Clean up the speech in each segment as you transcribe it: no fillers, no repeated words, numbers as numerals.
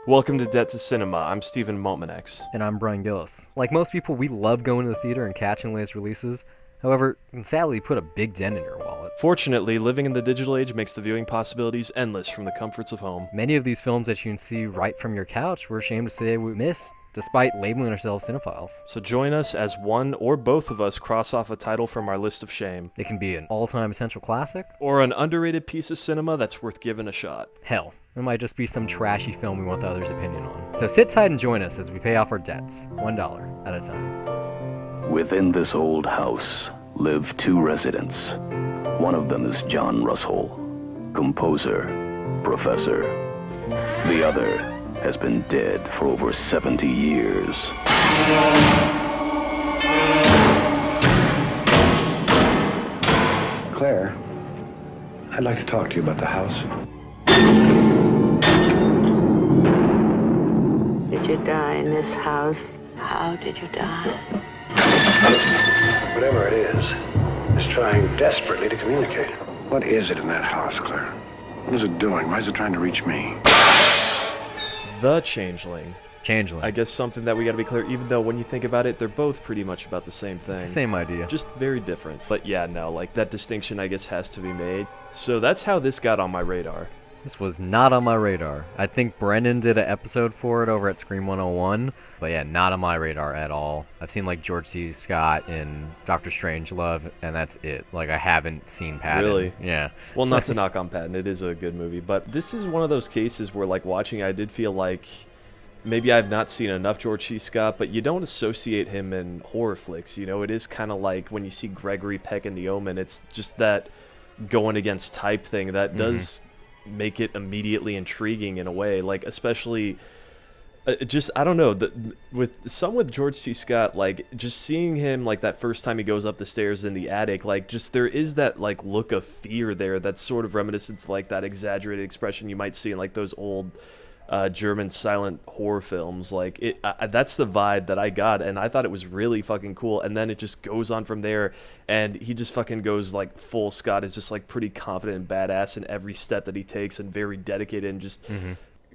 Welcome to Debt to Cinema. I'm Stephen Montmanex. And I'm Brian Gillis. Like most people, we love going to the theater and catching the latest releases. However, it can sadly put a big dent in your wallet. Fortunately, living in the digital age makes the viewing possibilities endless from the comforts of home. Many of these films that you can see right from your couch, we're ashamed to say we missed, despite labeling ourselves cinephiles. So join us as one or both of us cross off a title from our list of shame. It can be an all-time essential classic, or an underrated piece of cinema that's worth giving a shot. Hell, it might just be some trashy film we want the other's opinion on. So sit tight and join us as we pay off our debts, $1 at a time. Within this old house live two residents. One of them is John Russell, composer, professor. The other has been dead for over 70 years. Claire, I'd like to talk to you about the house. Did you die in this house? How did you die? Whatever it is trying desperately to communicate. What is it in that house, Claire? What is it doing? Why is it trying to reach me? The Changeling. Changeling. I guess something that we gotta be clear, even though when you think about it, they're both pretty much about the same thing. It's the same idea. Just very different. But yeah, no, like that distinction I guess has to be made. So that's how this got on my radar. This was not on my radar. I think Brendan did an episode for it over at Scream 101, but yeah, not on my radar at all. I've seen like George C. Scott in Doctor Strangelove, and that's it. Like I haven't seen Patton. Really? Yeah. Well, not to knock on Patton, it is a good movie, but this is one of those cases where like watching, I did feel like maybe I've not seen enough George C. Scott, but you don't associate him in horror flicks. You know, it is kind of like when you see Gregory Peck in The Omen, it's just that going against type thing that does make it immediately intriguing in a way, like especially just I don't know, with George C. Scott, like just seeing him like that first time he goes up the stairs in the attic, like just there is that like look of fear there that's sort of reminiscent to like that exaggerated expression you might see in like those old German silent horror films. Like that's the vibe that I got, and I thought it was really fucking cool. And then it just goes on from there, and he just fucking goes like full Scott is just like pretty confident and badass in every step that he takes, and very dedicated, and just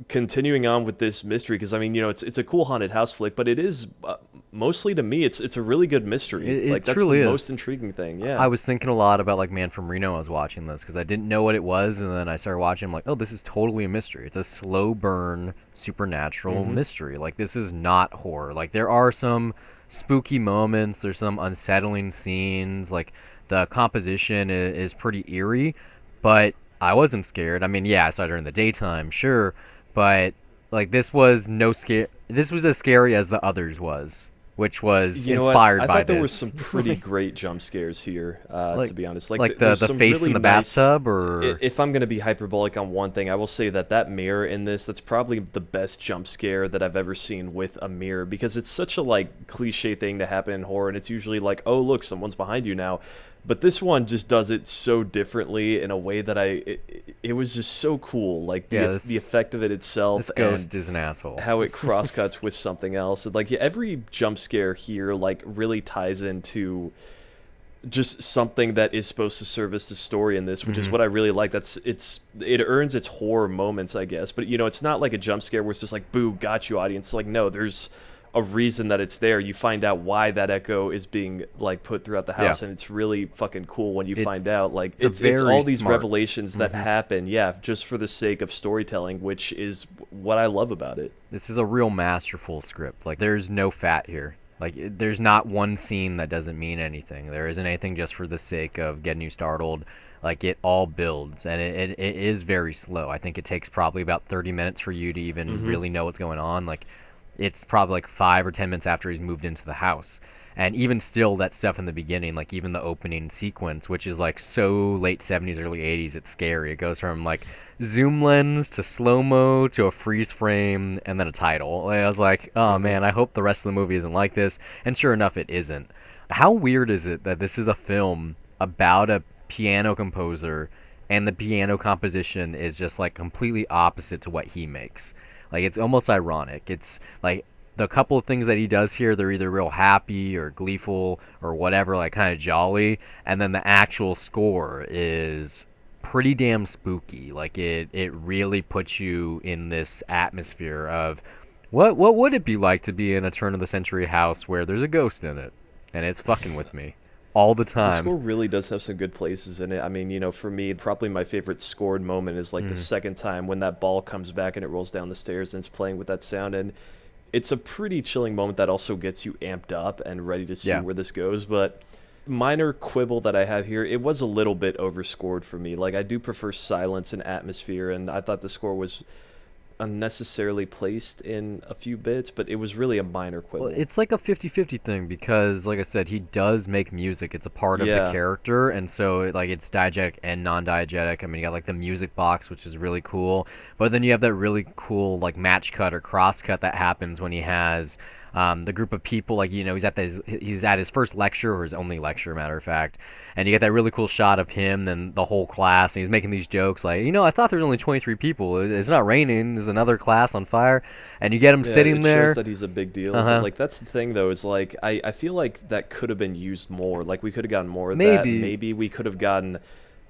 continuing on with this mystery. Because I mean, you know, it's a cool haunted house flick, but it is mostly to me, it's a really good mystery. It that's truly the is. most intriguing thing. Yeah, I was thinking a lot about like Man from Reno. I was watching this because I didn't know what it was, and then I started watching. I'm like, oh, this is totally a mystery. It's a slow burn supernatural mystery. Like this is not horror. Like there are some spooky moments. There's some unsettling scenes. Like the composition is pretty eerie, but I wasn't scared. I mean, yeah, I saw it during the daytime, sure, but like this was This was as scary as the others was, which was inspired by this. I thought there were some pretty great jump scares here, to be honest. Like the face really in the nice, bathtub, or if I'm going to be hyperbolic on one thing, I will say that mirror in this, that's probably the best jump scare that I've ever seen with a mirror, because it's such a like cliche thing to happen in horror, and it's usually like, oh look, someone's behind you now. But this one just does it so differently in a way that it was just so cool. Like the effect of it itself. This ghost is an asshole. How it crosscuts with something else. Like every jump scare here like really ties into just something that is supposed to service the story in this, which is what I really like. It earns its horror moments, I guess. But you know, it's not like a jump scare where it's just like, boo, got you, audience. Like no, there's a reason that it's there. You find out why that echo is being like put throughout the house, and it's really fucking cool when you find out. Like it's all these revelations that happen, just for the sake of storytelling, which is what I love about it. This is a real masterful script. Like there's no fat here. Like there's not one scene that doesn't mean anything. There isn't anything just for the sake of getting you startled. Like it all builds, and it is very slow. I think it takes probably about 30 minutes for you to even really know what's going on. Like it's probably like 5 or 10 minutes after he's moved into the house. And even still, that stuff in the beginning, like even the opening sequence, which is like so late 70s, early 80s, it's scary. It goes from like zoom lens to slow-mo to a freeze frame and then a title. I was like, oh man, I hope the rest of the movie isn't like this. And sure enough, it isn't. How weird is it that this is a film about a piano composer and the piano composition is just like completely opposite to what he makes? Like it's almost ironic. It's like the couple of things that he does here, they're either real happy or gleeful or whatever, like kind of jolly, and then the actual score is pretty damn spooky. Like it really puts you in this atmosphere of what would it be like to be in a turn of the century house where there's a ghost in it and it's fucking with me all the The time. score really does have some good places in it. I mean, for me, probably my favorite scored moment is like the second time when that ball comes back and it rolls down the stairs and it's playing with that sound. And it's a pretty chilling moment that also gets you amped up and ready to see where this goes. But minor quibble that I have here, it was a little bit overscored for me. Like, I do prefer silence and atmosphere, and I thought the score was unnecessarily placed in a few bits, but it was really a minor quibble. Well, it's like a 50-50 thing because, like I said, he does make music. It's a part of the character, and so like it's diegetic and non-diegetic. I mean, you got like the music box, which is really cool, but then you have that really cool like match cut or cross cut that happens when he has the group of people, like, he's at his first lecture, or his only lecture, matter of fact, and you get that really cool shot of him, then the whole class, and he's making these jokes like, I thought there was only 23 people. It's not raining. There's another class on fire, and you get him sitting there. It shows that he's a big deal. But, like, that's the thing, though, is like I feel like that could have been used more. Like, we could have gotten more of that. Maybe we could have gotten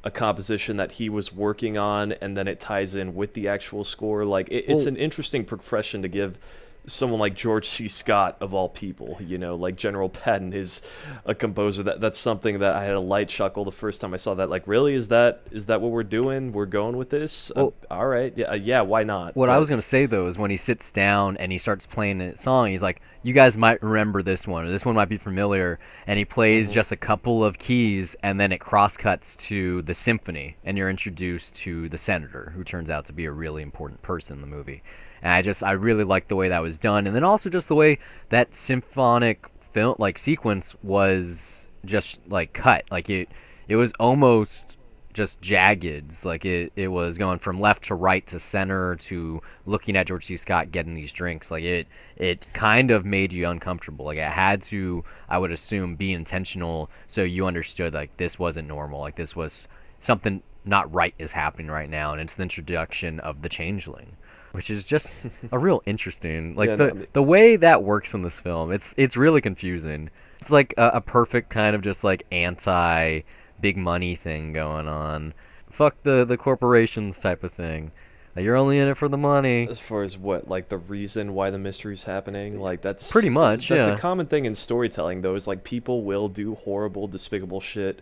a composition that he was working on, and then it ties in with the actual score. Like, it's an interesting progression to give someone like George C. Scott, of all people, like General Patton is a composer. That's something that I had a light chuckle the first time I saw that. Like, really, is that what we're doing? We're going with this? All right, yeah, why not? What I was gonna say though is when he sits down and he starts playing a song, he's like, "You guys might remember this one, or this one might be familiar," and he plays just a couple of keys, and then it cross cuts to the symphony, and you're introduced to the senator, who turns out to be a really important person in the movie. And I really liked the way that was done, and then also just the way that symphonic film sequence was just like cut. Like it was almost just jagged. Like it was going from left to right to center to looking at George C. Scott getting these drinks. Like it kind of made you uncomfortable. Like it had to, I would assume, be intentional so you understood like this wasn't normal. Like this was something not right is happening right now, and it's the introduction of the Changeling, which is just a real interesting, like the way that works in this film. It's really confusing. It's like a perfect kind of just like anti big money thing going on. Fuck the corporations type of thing. You're only in it for the money. As far as what, like the reason why the mystery's happening, like that's pretty much that's a common thing in storytelling, though. Is like people will do horrible, despicable shit.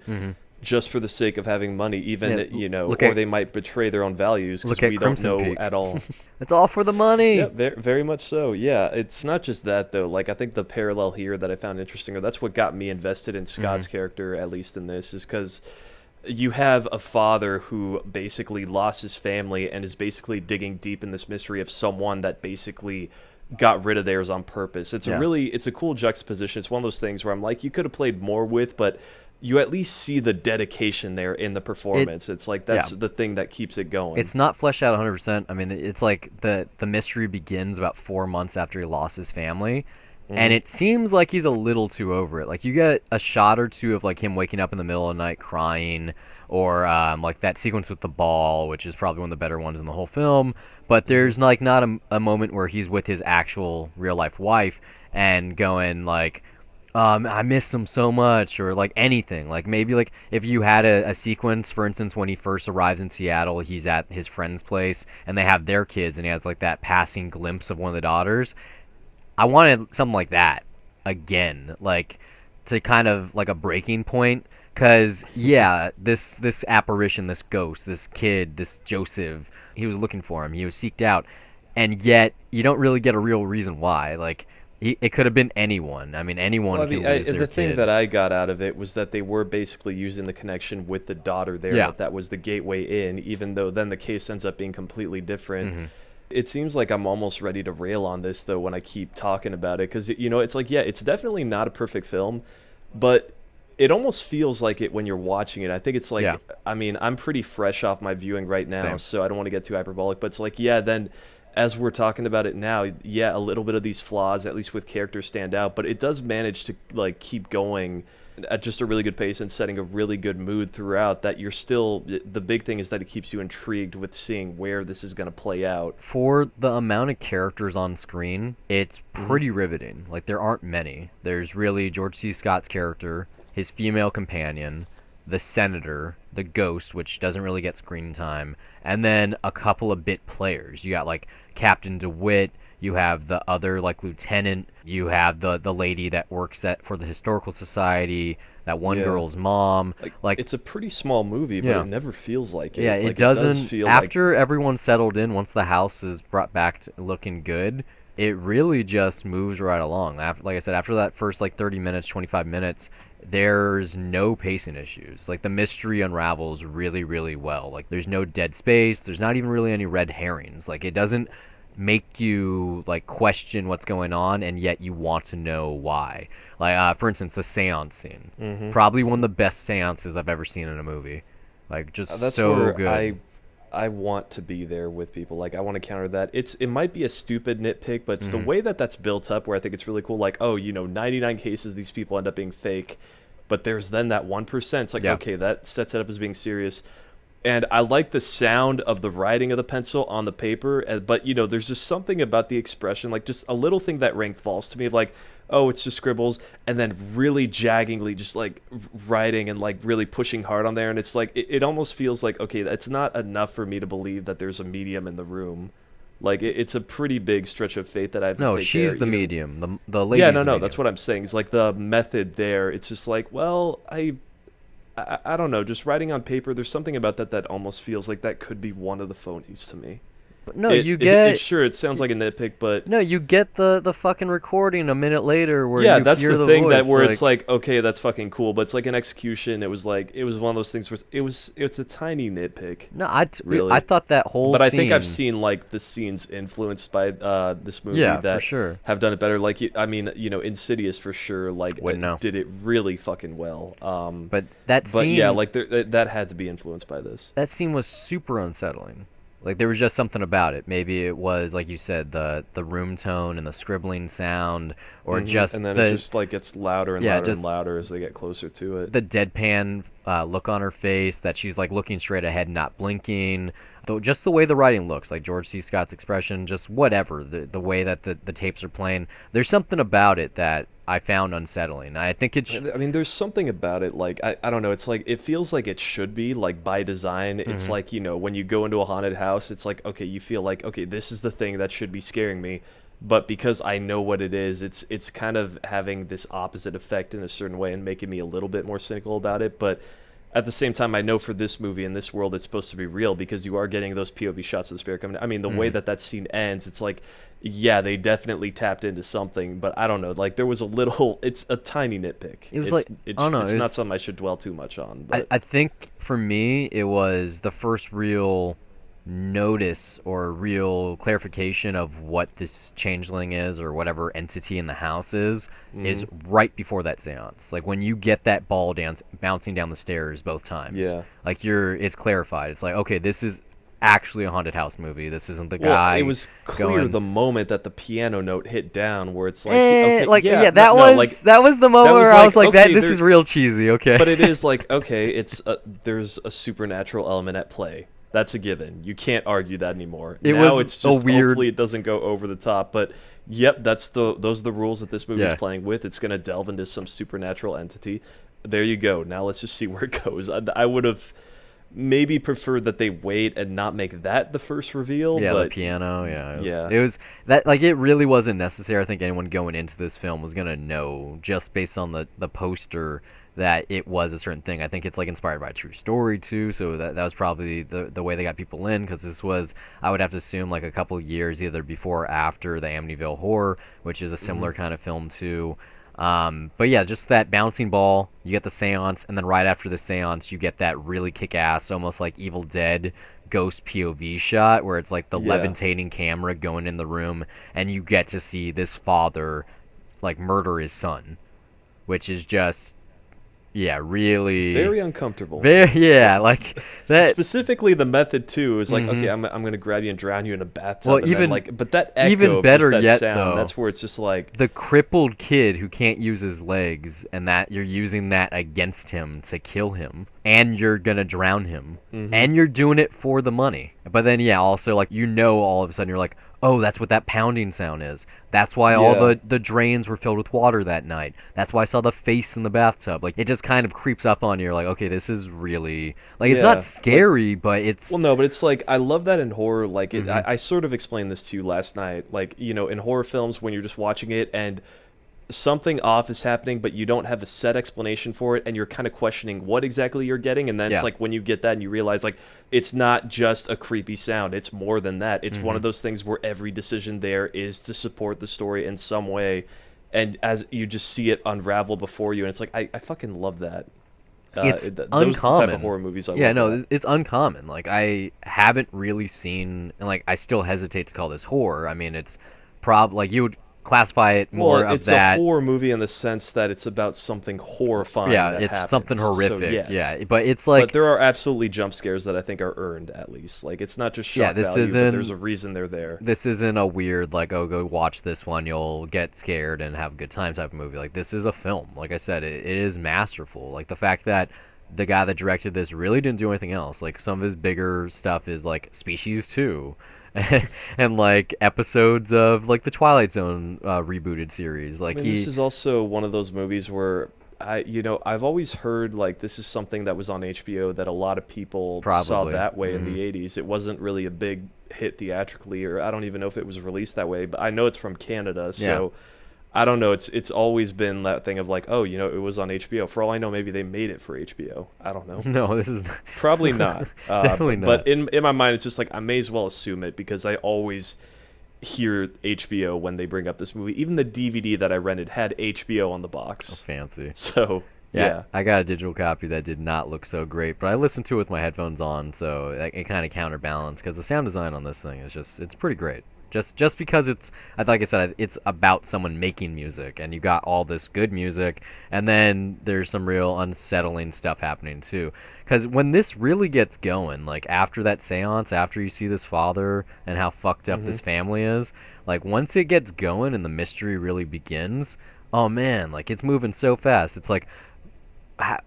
Just for the sake of having money, even, or they might betray their own values because we don't know at all. It's all for the money. Yeah, very much so. Yeah, it's not just that, though. Like, I think the parallel here that I found interesting, or that's what got me invested in Scott's character, at least in this, is because you have a father who basically lost his family and is basically digging deep in this mystery of someone that basically got rid of theirs on purpose. It's a cool juxtaposition. It's one of those things where I'm like, you could have played more with, but you at least see the dedication there in the performance. It's like that's the thing that keeps it going. It's not fleshed out 100%. I mean, it's like the mystery begins about 4 months after he lost his family, and it seems like he's a little too over it. Like you get a shot or two of like him waking up in the middle of the night crying, or like that sequence with the ball, which is probably one of the better ones in the whole film. But there's like not a moment where he's with his actual real life wife and going like, I miss him so much, or like anything. Like maybe like if you had a sequence, for instance, when he first arrives in Seattle, he's at his friend's place and they have their kids, and he has like that passing glimpse of one of the daughters. I wanted something like that again, like to kind of like a breaking point, because this apparition, this ghost, this kid, this Joseph, he was looking for him, he was seeked out, and yet you don't really get a real reason why. Like it could have been anyone. I mean, anyone could lose their the kid. thing that I got out of it was that they were basically using the connection with the daughter there. That was the gateway in, even though then the case ends up being completely different. It seems like I'm almost ready to rail on this, though, when I keep talking about it. Because, it's like, it's definitely not a perfect film, but it almost feels like it when you're watching it. I think it's like, I mean, I'm pretty fresh off my viewing right now, so I don't want to get too hyperbolic. But it's like, then as we're talking about it now, a little bit of these flaws, at least with characters, stand out, but it does manage to like keep going at just a really good pace and setting a really good mood throughout, that you're still, the big thing is that it keeps you intrigued with seeing where this is going to play out. For the amount of characters on screen, it's pretty riveting. Like there aren't many. There's really George C. Scott's character, his female companion, the senator, the ghost, which doesn't really get screen time, and then a couple of bit players. You got like Captain DeWitt, you have the other like lieutenant, you have the lady that works for the historical society, that one girl's mom. Like it's a pretty small movie, but it never feels like it. Yeah, like, it doesn't. It does feel after everyone's settled in, once the house is brought back to looking good, it really just moves right along. After, like I said, after that first like 30 minutes, 25 minutes, there's no pacing issues. Like the mystery unravels really, really well. Like there's no dead space. There's not even really any red herrings. Like it doesn't make you like question what's going on, and yet you want to know why. Like for instance, the seance scene, probably one of the best seances I've ever seen in a movie. Like just that's so where good. I want to be there with people. Like I want to counter that. It might be a stupid nitpick, but it's the way that that's built up where I think it's really cool. Like, oh, 99 cases these people end up being fake, but there's then that 1%. It's like, okay, that sets it up as being serious. And I like the sound of the writing of the pencil on the paper, but there's just something about the expression, like just a little thing that rang false to me of like, oh, it's just scribbles, and then really jaggingly just like writing and like really pushing hard on there, and it's like it almost feels like, okay, that's not enough for me to believe that there's a medium in the room. Like it's a pretty big stretch of faith that I have to take. No, she's the medium. The lady. Yeah, no, that's what I'm saying. It's like the method there. It's just like, well, I don't know, just writing on paper, there's something about that almost feels like that could be one of the phonies to me. But no, you get... Sure, it sounds like a nitpick, but... No, you get the fucking recording a minute later where you that's hear the thing voice, where it's like, okay, that's fucking cool, but it's like an execution. It was one of those things where it's a tiny nitpick. No, really. I thought that whole But scene... I think I've seen like the scenes influenced by this movie that for sure. have done it better. Like, Insidious for sure, like, did it really fucking well. But that scene... But yeah, like, that had to be influenced by this. That scene was super unsettling. Like there was just something about it. Maybe it was, like you said, the room tone and the scribbling sound, or just and then it just like gets louder and louder and louder as they get closer to it. The deadpan look on her face, that she's like looking straight ahead, not blinking. Though just the way the writing looks, like George C. Scott's expression, just whatever, the way that the tapes are playing. There's something about it that I found unsettling. I think it's... I mean, there's something about it, like, I don't know, it's like, it feels like it should be, like, by design. It's like, when you go into a haunted house, it's like, okay, you feel like, okay, this is the thing that should be scaring me. But because I know what it is, it's kind of having this opposite effect in a certain way and making me a little bit more cynical about it. But at the same time, I know for this movie in this world, it's supposed to be real because you are getting those POV shots of the spirit coming. I mean, the way that scene ends, it's like, yeah, they definitely tapped into something, but I don't know. Like there was it's a tiny nitpick. It was it's not something I should dwell too much on. But I think for me, it was the first real notice or real clarification of what this changeling is or whatever entity in the house is right before that seance. Like when you get that ball bouncing down the stairs both times. Like it's clarified. It's like, okay, this is actually a haunted house movie. This isn't the guy. It was clear the moment that the piano note hit down, where it's like, that was the moment where I was like, this is real cheesy. Okay, but it is like, okay, there's a supernatural element at play. That's a given. You can't argue that anymore. It's just weird. Hopefully it doesn't go over the top. But yep, those are the rules that this movie is playing with. It's going to delve into some supernatural entity. There you go. Now let's just see where it goes. I would have maybe preferred that they wait and not make that the first reveal. Yeah, but the piano. It was that, like, it really wasn't necessary. I think anyone going into this film was going to know just based on the poster that it was a certain thing. I think it's like inspired by a true story too, so that was probably the way they got people in, because this was, I would have to assume, like a couple of years either before or after the Amityville Horror, which is a similar kind of film too. But yeah, just that bouncing ball, you get the seance, and then right after the seance you get that really kick-ass, almost like Evil Dead ghost POV shot where it's like the levitating camera going in the room, and you get to see this father like murder his son, which is just really very uncomfortable. Like that. Specifically, the method too is like, okay, I'm gonna grab you and drown you in a bathtub. Well, even but that echo, even better that yet, sound, though, that's where it's just like the crippled kid who can't use his legs, and that you're using that against him to kill him, and you're gonna drown him, and you're doing it for the money. But then, also, like, all of a sudden you're like, oh, that's what that pounding sound is. That's why all Yeah. the drains were filled with water that night. That's why I saw the face in the bathtub. Like, it just kind of creeps up on you. You're like, okay, this is really, like, it's not Yeah. Like, scary, but it's well, no, but it's like I love that in horror. Like, Mhm. I sort of explained this to you last night. Like, in horror films when you're just watching it and something off is happening, but you don't have a set explanation for it, and you're kind of questioning what exactly you're getting. And then it's Yeah. like when you get that and you realize, like, it's not just a creepy sound, it's more than that. It's one of those things where every decision there is to support the story in some way. And as you just see it unravel before you, and it's like, I fucking love that. it's Those are the type of uncommon. horror movies I Yeah, love. no, it's uncommon. Like, I haven't really seen, and like I still hesitate to call this horror. I mean, it's like you would classify it more Well, of it's that. a horror movie in the sense that it's about something horrifying. Yeah, that it's happens. something So, horrific. yes. Yeah, but it's But like there are absolutely jump scares that I think are earned, at least. Like, it's not just shock Yeah, this value, but isn't- there's a reason they're there. this isn't a weird like, oh, go watch this one, you'll get scared and have a good time type of movie. Like, this is a film. Like I said, it is masterful. Like, the fact that the guy that directed this really didn't do anything else. Like, some of his bigger stuff is like Species 2 and like episodes of like the Twilight Zone rebooted series. Like, I mean, this is also one of those movies where I've always heard like this is something that was on HBO that a lot of people saw Probably. that way in the 80s. It wasn't really a big hit theatrically, or I don't even know if it was released that way, but I know it's from Canada, so I don't know. It's always been that thing of like, oh, it was on HBO. For all I know, maybe they made it for HBO. I don't know. no, this is Probably not. Definitely not. But in my mind, it's just like I may as well assume it because I always hear HBO when they bring up this movie. Even the DVD that I rented had HBO on the box. fancy. So Yeah, yeah. I got a digital copy that did not look so great, but I listened to it with my headphones on, so it kind of counterbalanced because the sound design on this thing is it's pretty great. Just because like I said, it's about someone making music, and you got all this good music, and then there's some real unsettling stuff happening too. Because when this really gets going, like after that seance, after you see this father and how fucked up this family is, like once it gets going and the mystery really begins, oh man, like it's moving so fast. It's like,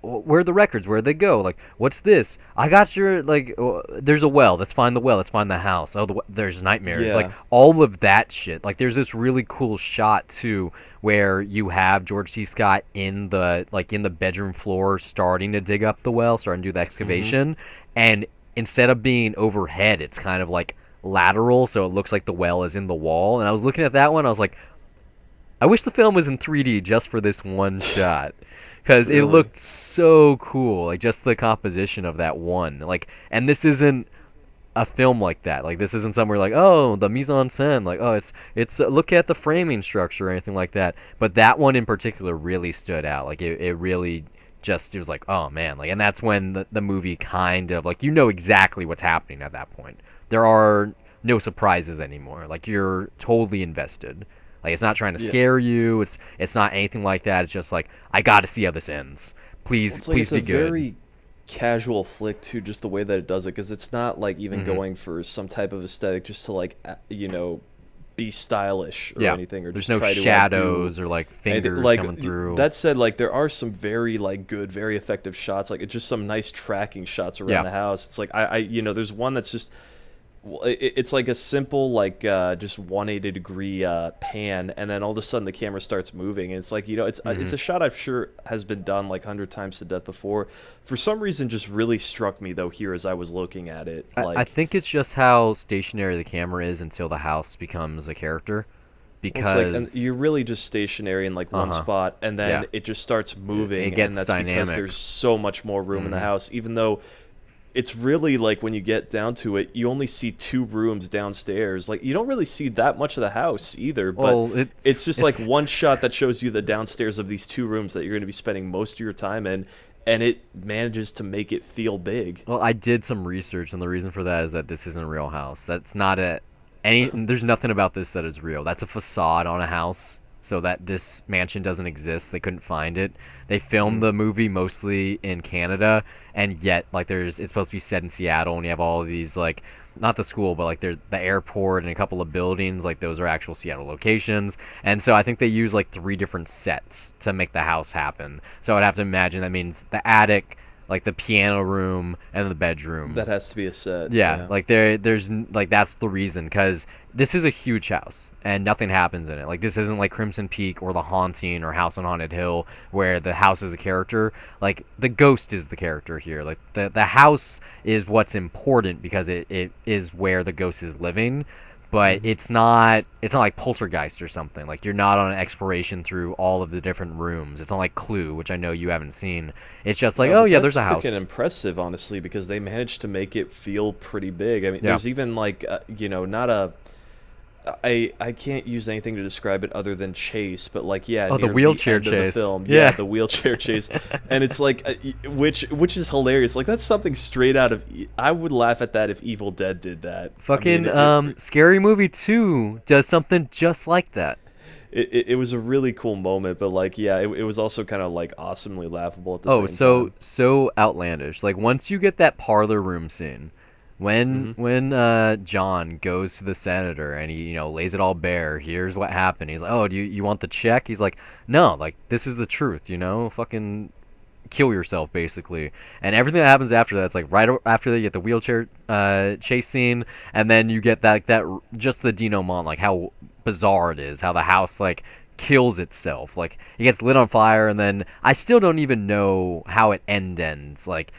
where are the records? Where'd they go? Like, what's this? I got your, like, there's a well. Let's find the well. Let's find the house. Oh, there's nightmares. Yeah. Like, all of that shit. Like, there's this really cool shot, too, where you have George C. Scott in the bedroom floor starting to dig up the well, starting to do the excavation. And instead of being overhead, it's kind of, like, lateral, so it looks like the well is in the wall. And I was looking at that one, I was like, I wish the film was in 3D just for this one shot. Because it looked so cool, like just the composition of that one. Like, and this isn't a film like that. Like, this isn't somewhere like, oh, the mise en scène, like, oh, it's look at the framing structure or anything like that. But that one in particular really stood out. Like, it really just, it was like, oh man, like, and that's when the movie kind of like, you know exactly what's happening at that point. There are no surprises anymore. Like, you're totally invested. Like, it's not trying to scare you. It's not anything like that. It's just like, I got to see how this ends. Please, It's like please it's be a good. very casual flick too, just the way that it does it, because it's not like even going for some type of aesthetic just to like be stylish or anything, or There's just no try to shadows or like anything. fingers Like, coming through. that said, like there are some very like good, very effective shots. Like it's just some nice tracking shots around the house. It's like I there's one that's just. It's like a simple like just 180-degree pan, and then all of a sudden the camera starts moving, and it's like it's a shot I'm sure has been done like 100 times to death before. For some reason, just really struck me though here as I was looking at it. Like, I think it's just how stationary the camera is until the house becomes a character. Because it's like, and you're really just stationary in like one spot, and then it just starts moving, It gets and that's dynamic. because there's so much more room in the house, even though. It's really like when you get down to it, you only see 2 rooms downstairs. Like you don't really see that much of the house either. But Well, it's just like one shot that shows you the downstairs of these 2 rooms that you're going to be spending most of your time in, and it manages to make it feel big. Well, I did some research, and the reason for that is that this isn't a real house. That's not there's nothing about this that is real. That's a facade on a house, so that this mansion doesn't exist. They couldn't find it. They filmed the movie mostly in Canada, and yet like it's supposed to be set in Seattle, and you have all of these like, not the school, but like the airport and a couple of buildings, like those are actual Seattle locations. And so I think they use like 3 different sets to make the house happen. So I'd have to imagine that means the attic, like the piano room and the bedroom. That has to be a set. Yeah, like there's like that's the reason, because this is a huge house and nothing happens in it. Like this isn't like Crimson Peak or The Haunting or House on Haunted Hill where the house is a character. Like the ghost is the character here. Like the house is what's important because it is where the ghost is living. But it's not like Poltergeist or something. Like you're not on an exploration through all of the different rooms. It's not like Clue, which I know you haven't seen. It's just like, No, oh but yeah, there's a that's house. freaking impressive, honestly, because they managed to make it feel pretty big. I mean, Yeah. there's even like not a. I can't use anything to describe it other than chase, but like Oh, the near wheelchair end of the chase. film, Yeah. the wheelchair chase, and it's like which is hilarious. Like that's something straight out of. I would laugh at that if Evil Dead did that. Fucking I mean, Scary Movie 2 does something just like that. it was a really cool moment, but like it was also kind of like awesomely laughable at the same time. So outlandish. Like once you get that parlor room scene, when John goes to the senator and he lays it all bare. Here's what happened. He's like, oh, do you want the check? He's like, no, like this is the truth. Fucking kill yourself basically. And everything that happens after that, it's like right after they get the wheelchair chase scene, and then you get that just the denouement, like how bizarre it is, how the house like kills itself, like it gets lit on fire, and then I still don't even know how it ends. Like,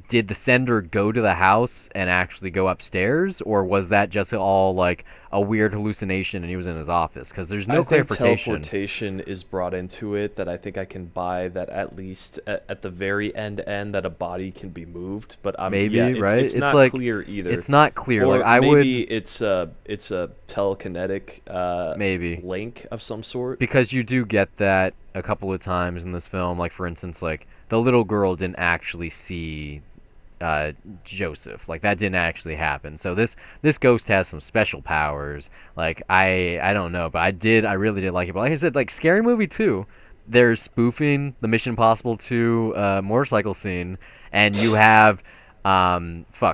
did the sender go to the house and actually go upstairs, or was that just all like a weird hallucination and he was in his office? Because there's no I think clarification. teleportation is brought into it, that I think I can buy that at least at the very end that a body can be moved, but Maybe, right? It's not like, clear either. It's not clear. Or like I maybe would it's a telekinetic maybe link of some sort. because you do get that a couple of times in this film. Like for instance, like the little girl didn't actually see Joseph. Like that didn't actually happen. So this ghost has some special powers. Like I don't know, but I really did like it. But like I said, like Scary Movie 2, they're spoofing the Mission Impossible 2 motorcycle scene, and you have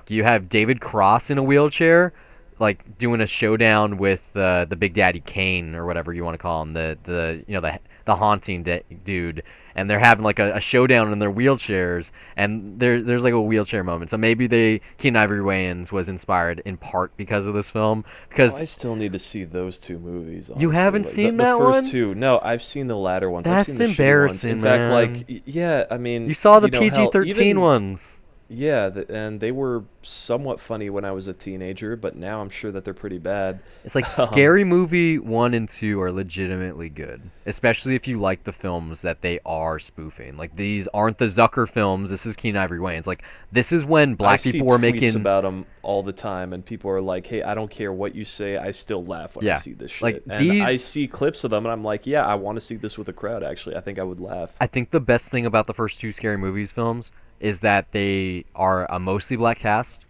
you have David Cross in a wheelchair, like doing a showdown with the Big Daddy Kane or whatever you want to call him, the haunting dude, and they're having like a showdown in their wheelchairs, and there's like a wheelchair moment. So maybe Keenen Ivory Wayans was inspired in part because of this film. Because I still need to see those two movies. You honestly. haven't Like, seen the that first one? two. No, I've seen the latter ones. That's I've seen the shitty embarrassing, ones. In fact, man. like yeah, I mean, you saw the hell, PG-13 even- ones. Yeah, and they were somewhat funny when I was a teenager, but now I'm sure that they're pretty bad. It's like Scary Movie 1 and 2 are legitimately good, especially if you like the films that they are spoofing. Like these aren't the Zucker films. This is Keenen Ivory Wayans. Like this is when black people were making. I see tweets about them all the time, and people are like, "Hey, I don't care what you say. I still laugh when I see this shit." Like and I see clips of them, and I'm like, "Yeah, I want to see this with a crowd." Actually, I think I would laugh. I think the best thing about the first two Scary Movies films is that they are a mostly black cast,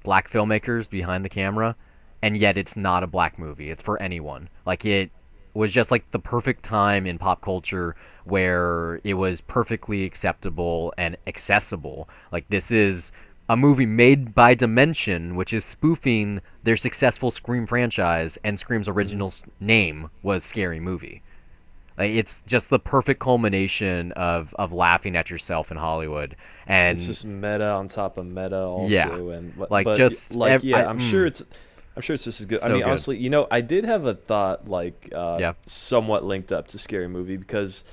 black filmmakers behind the camera, and yet it's not a black movie. It's for anyone. Like it was just like the perfect time in pop culture where it was perfectly acceptable and accessible. Like this is a movie made by Dimension, which is spoofing their successful Scream franchise, and Scream's original name was Scary Movie. Like, it's just the perfect culmination of laughing at yourself in Hollywood, and It's just meta on top of meta, also. Yeah. And Like, but, just like ev- I- I'm sure it's just as good. I So mean, good. honestly, I did have a thought like Yeah. somewhat linked up to Scary Movie because,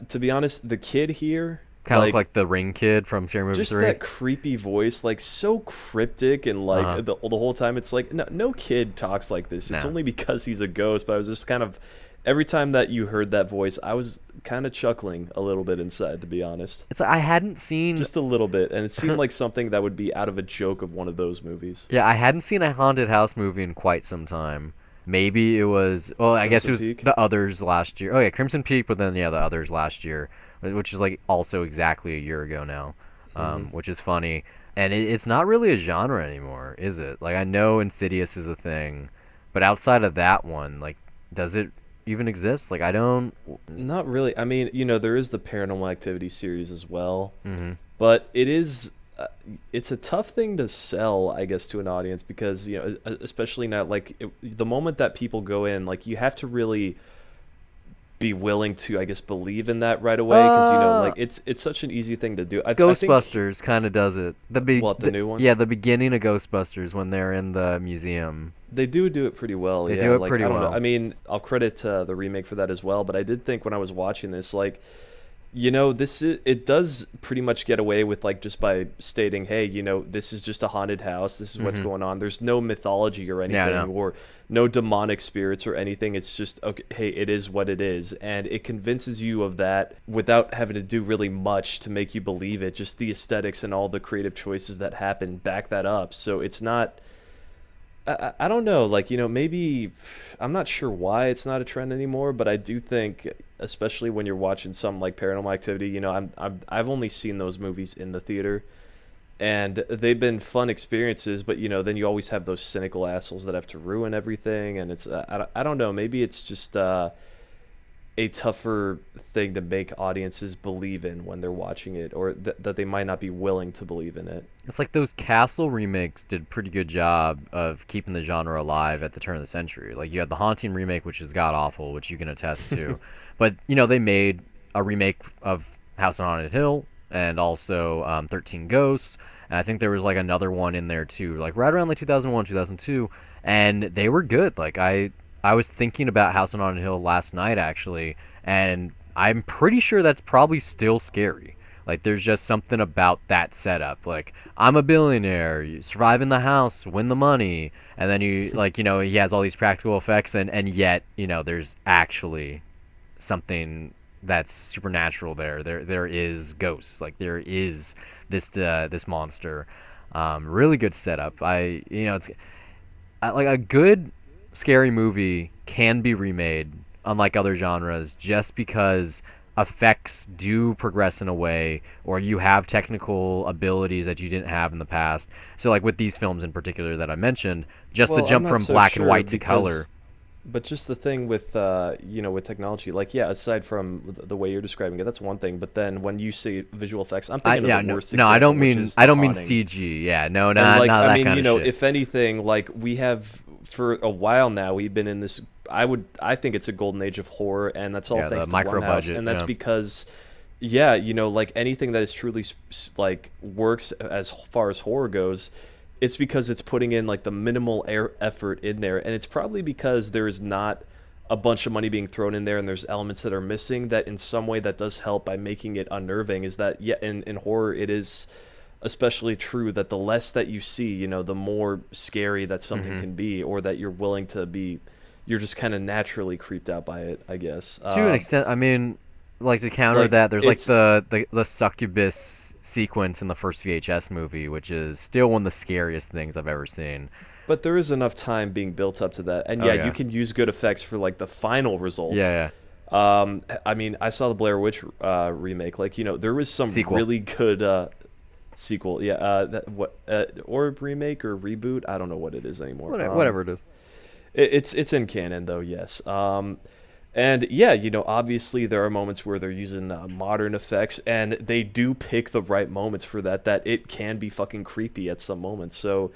to be honest, the kid here kind of look like the Ring Kid from Scary Movie just 3. that creepy voice, like so cryptic, and like the whole time it's like no kid talks like this. It's No. only because he's a ghost. But I was just kind of every time that you heard that voice, I was kind of chuckling a little bit inside, to be honest. It's I hadn't seen Just a little bit, and it seemed like something that would be out of a joke of one of those movies. Yeah, I hadn't seen a haunted house movie in quite some time. Maybe it was, well, I guess it was Crimson Peak? The Others last year. Oh yeah, Crimson Peak, but then the Others last year, which is like also exactly a year ago now, which is funny. And it's not really a genre anymore, is it? Like I know Insidious is a thing, but outside of that one, like, does it even exist? Like I don't. Not really. I mean, there is the Paranormal Activity series as well, But it is. It's a tough thing to sell, I guess, to an audience because especially now, like the moment that people go in, like you have to really be willing to, I guess, believe in that right away, because like it's such an easy thing to do. I think Ghostbusters kind of does it. the new one. Yeah, the beginning of Ghostbusters when they're in the museum. They do it pretty well. They yeah, do it like, pretty I don't know. well. I mean, I'll credit the remake for that as well. But I did think when I was watching this, like, it does pretty much get away with, like, just by stating, hey, this is just a haunted house. This is what's going on. There's no mythology or anything, or no demonic spirits or anything. It's just, okay, hey, it is what it is. And it convinces you of that without having to do really much to make you believe it. Just the aesthetics and all the creative choices that happen back that up. So it's not... I don't know, like, maybe I'm not sure why it's not a trend anymore, but I do think, especially when you're watching something like Paranormal Activity, I've only seen those movies in the theater, and they've been fun experiences, but then you always have those cynical assholes that have to ruin everything, and it's I don't know, maybe it's just a tougher thing to make audiences believe in when they're watching it, or that they might not be willing to believe in it. It's like those Castle remakes did a pretty good job of keeping the genre alive at the turn of the century. Like, you had the Haunting remake, which is god-awful, which you can attest to. But, they made a remake of House on Haunted Hill and also 13 Ghosts. And I think there was, like, another one in there, too, like, right around, like, 2001, 2002. And they were good. Like, I was thinking about House on Haunted Hill last night, actually, and I'm pretty sure that's probably still scary. Like, there's just something about that setup. Like, I'm a billionaire, you survive in the house, win the money, and then you, like, he has all these practical effects, and yet, there's actually something that's supernatural there. There is ghosts. Like, there is this monster. Really good setup. It's like a good scary movie can be remade, unlike other genres, just because effects do progress in a way, or you have technical abilities that you didn't have in the past. So, like, with these films in particular that I mentioned, just the jump from black and white to color. But just the thing with with technology, like, yeah, aside from the way you're describing it, that's one thing. But then when you say visual effects, I'm thinking of the worst example. I don't mean Haunting. CG. Yeah, no, and, not like, not that I mean, kind of shit. if anything, like, we have for a while now, we've been in this. I think it's a golden age of horror, and that's all thanks to micro Blumhouse, budget, and that's because, like, anything that is truly like works as far as horror goes, it's because it's putting in, like, the minimal effort in there, and it's probably because there is not a bunch of money being thrown in there, and there's elements that are missing that in some way that does help by making it unnerving. Is that in horror it is especially true that the less that you see, the more scary that something can be, or that you're willing to be. You're just kind of naturally creeped out by it, I guess. To an extent, I mean, like, to counter that, there's, like, the succubus sequence in the first VHS movie, which is still one of the scariest things I've ever seen. But there is enough time being built up to that, and you can use good effects for, like, the final result. Yeah. I mean, I saw the Blair Witch remake. Like, there was some really good sequel. Yeah. Or remake or reboot. I don't know what it is anymore. Whatever it is. It's in canon, though, yes. And yeah, obviously there are moments where they're using modern effects, and they do pick the right moments for that it can be fucking creepy at some moments. So,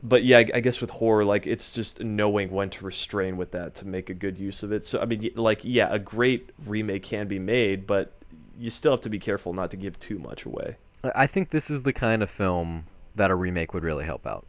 but yeah, I guess with horror, like, it's just knowing when to restrain with that to make a good use of it. So, I mean, like, yeah, a great remake can be made, but you still have to be careful not to give too much away. I think this is the kind of film that a remake would really help out.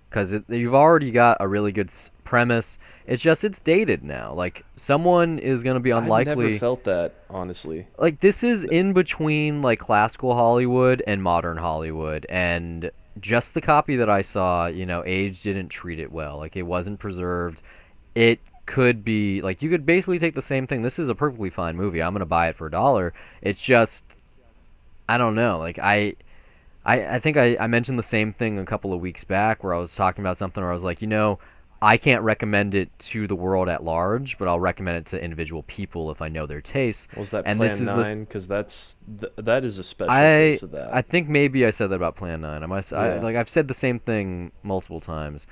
Because you've already got a really good premise. It's dated now. Like, someone is going to be unlikely. I've never felt that, honestly. Like, this is in between, like, classical Hollywood and modern Hollywood. And just the copy that I saw, age didn't treat it well. Like, it wasn't preserved. It could be, like, you could basically take the same thing. This is a perfectly fine movie. I'm going to buy it for $1. It's just, I don't know. Like, I think I mentioned the same thing a couple of weeks back where I was talking about something where I was like, I can't recommend it to the world at large, but I'll recommend it to individual people if I know their tastes. Was that Plan 9? Because that is a special case of that. I think maybe I said that about Plan 9. I've said the same thing multiple times.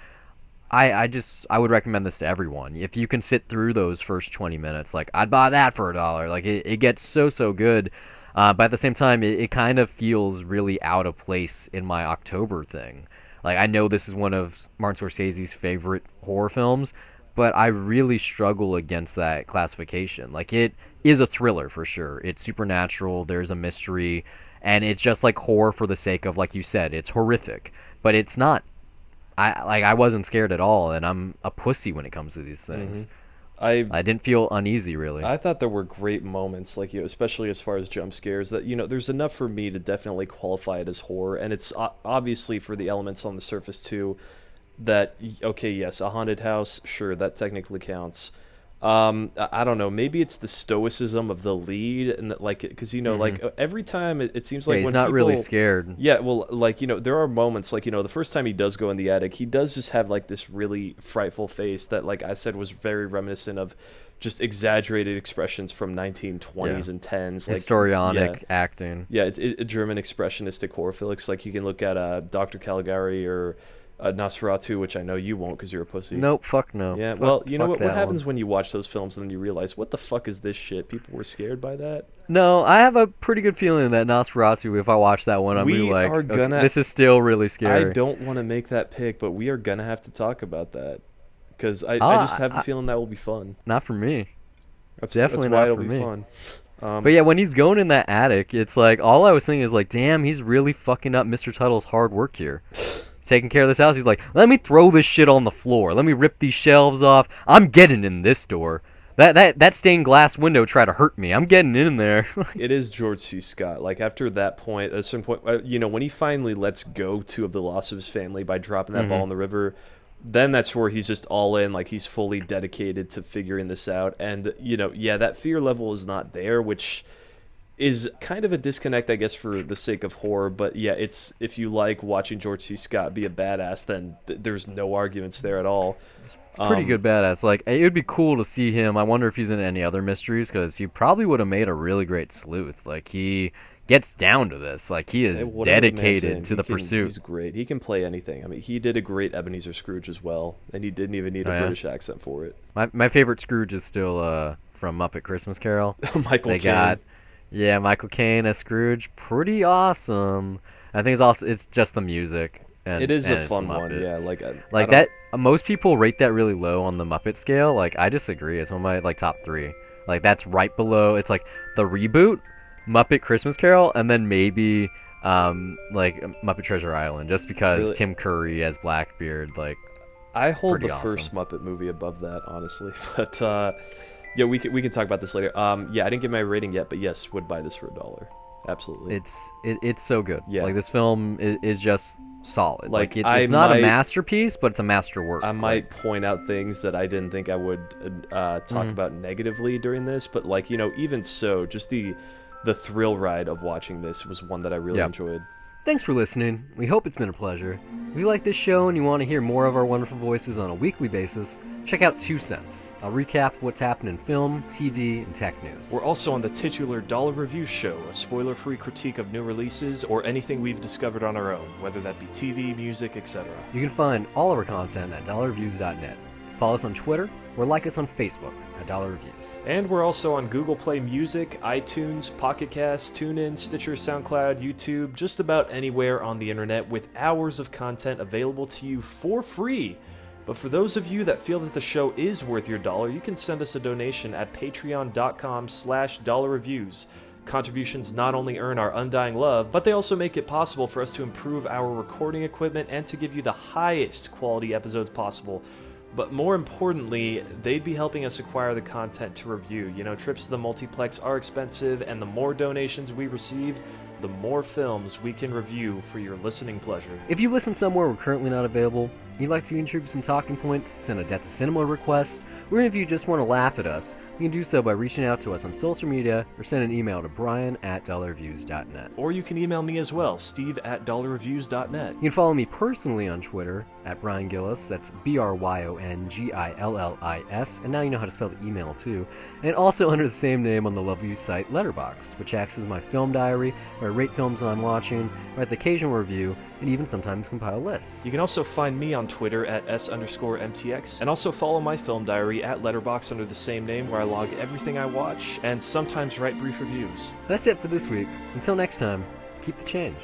I would recommend this to everyone. If you can sit through those first 20 minutes, like, I'd buy that for $1. Like, it gets so good. But at the same time, it kind of feels really out of place in my October thing. Like, I know this is one of Martin Scorsese's favorite horror films, but I really struggle against that classification. Like, it is a thriller for sure. It's supernatural, there's a mystery, and it's just like horror for the sake of, like you said, it's horrific. But it's not. I wasn't scared at all, and I'm a pussy when it comes to these things. I didn't feel uneasy, really. I thought there were great moments, like, especially as far as jump scares, that, there's enough for me to definitely qualify it as horror, and it's obviously for the elements on the surface too, that, okay, yes, a haunted house, sure, that technically counts. I don't know, maybe it's the stoicism of the lead, and that, like, because like every time it seems like he's when not people, really scared. Yeah, well, like, there are moments, like, the first time he does go in the attic, he does just have like this really frightful face that, like I said, was very reminiscent of just exaggerated expressions from 1920s and 10s, like histrionic acting. Yeah, it's a German expressionistic horror flicks. Like, you can look at Dr. Caligari or Nosferatu, which I know you won't because you're a pussy. Nope, fuck no. Yeah, well, you know what happens when you watch those films and then you realize, what the fuck is this shit? People were scared by that? No, I have a pretty good feeling that Nosferatu, if I watch that one, I'll be like, okay, this is still really scary. I don't want to make that pick, but we are going to have to talk about that because I just have a feeling that will be fun. Not for me. That's definitely why not it'll for be me. Fun. But yeah, when he's going in that attic, it's like, all I was thinking is like, damn, he's really fucking up Mr. Tuttle's hard work here. Taking care of this house, he's like, let me throw this shit on the floor. Let me rip these shelves off. I'm getting in this door. That stained glass window tried to hurt me. I'm getting in there. It is George C. Scott. Like, after that point, at a certain point, when he finally lets go of the loss of his family by dropping that ball in the river, then that's where he's just all in. Like, he's fully dedicated to figuring this out. And, that fear level is not there, which is kind of a disconnect, I guess, for the sake of horror. But yeah, it's, if you like watching George C. Scott be a badass, then there's no arguments there at all. Pretty good badass. Like, it would be cool to see him. I wonder if he's in any other mysteries, because he probably would have made a really great sleuth. Like, he gets down to this. Like, he is dedicated to the pursuit. He's great. He can play anything. I mean, he did a great Ebenezer Scrooge as well, and he didn't even need a British accent for it. My favorite Scrooge is still from Muppet Christmas Carol. Michael Caine. Yeah, Michael Caine as Scrooge, pretty awesome. I think it's just the music. And, it is a fun one, yeah. Like that. Most people rate that really low on the Muppet scale. Like, I disagree. It's one of my top 3. Like, that's right below. It's like the reboot, Muppet Christmas Carol, and then maybe like Muppet Treasure Island, just because really? Tim Curry as Blackbeard. Like, I hold the first Muppet movie above that, honestly, but. Yeah, we can talk about this later. Yeah, I didn't get my rating yet, but yes, would buy this for $1. Absolutely. It's so good. Yeah. Like, this film is just solid. Like, it's not a masterpiece, but it's a masterwork. I might point out things that I didn't think I would talk about negatively during this, but like, even so, just the thrill ride of watching this was one that I really enjoyed. Thanks for listening. We hope it's been a pleasure. If you like this show and you want to hear more of our wonderful voices on a weekly basis, check out 2 Cents. I'll recap what's happened in film, TV, and tech news. We're also on the titular Dollar Review Show, a spoiler-free critique of new releases or anything we've discovered on our own, whether that be TV, music, etc. You can find all of our content at dollarreviews.net. Follow us on Twitter or like us on Facebook at Dollar Reviews. And we're also on Google Play Music, iTunes, Pocket Cast, TuneIn, Stitcher, SoundCloud, YouTube, just about anywhere on the internet with hours of content available to you for free. But for those of you that feel that the show is worth your dollar, you can send us a donation at patreon.com/dollarreviews. Contributions not only earn our undying love, but they also make it possible for us to improve our recording equipment and to give you the highest quality episodes possible. But more importantly, they'd be helping us acquire the content to review. Trips to the multiplex are expensive, and the more donations we receive, the more films we can review for your listening pleasure. If you listen somewhere we're currently not available, you'd like to contribute some talking points, send a Death to Cinema request, or if you just want to laugh at us, you can do so by reaching out to us on social media or send an email to brian@dollarreviews.net. Or you can email me as well, steve@dollarreviews.net. You can follow me personally on Twitter at Brian Gillis, that's BRYONGILLIS, and now you know how to spell the email too, and also under the same name on the lovely site Letterboxd, which acts as my film diary, where I rate films that I'm watching, write the occasional review, and even sometimes compile lists. You can also find me on Twitter at S_MTX, and also follow my film diary at Letterboxd under the same name, where I log everything I watch, and sometimes write brief reviews. That's it for this week. Until next time, keep the change.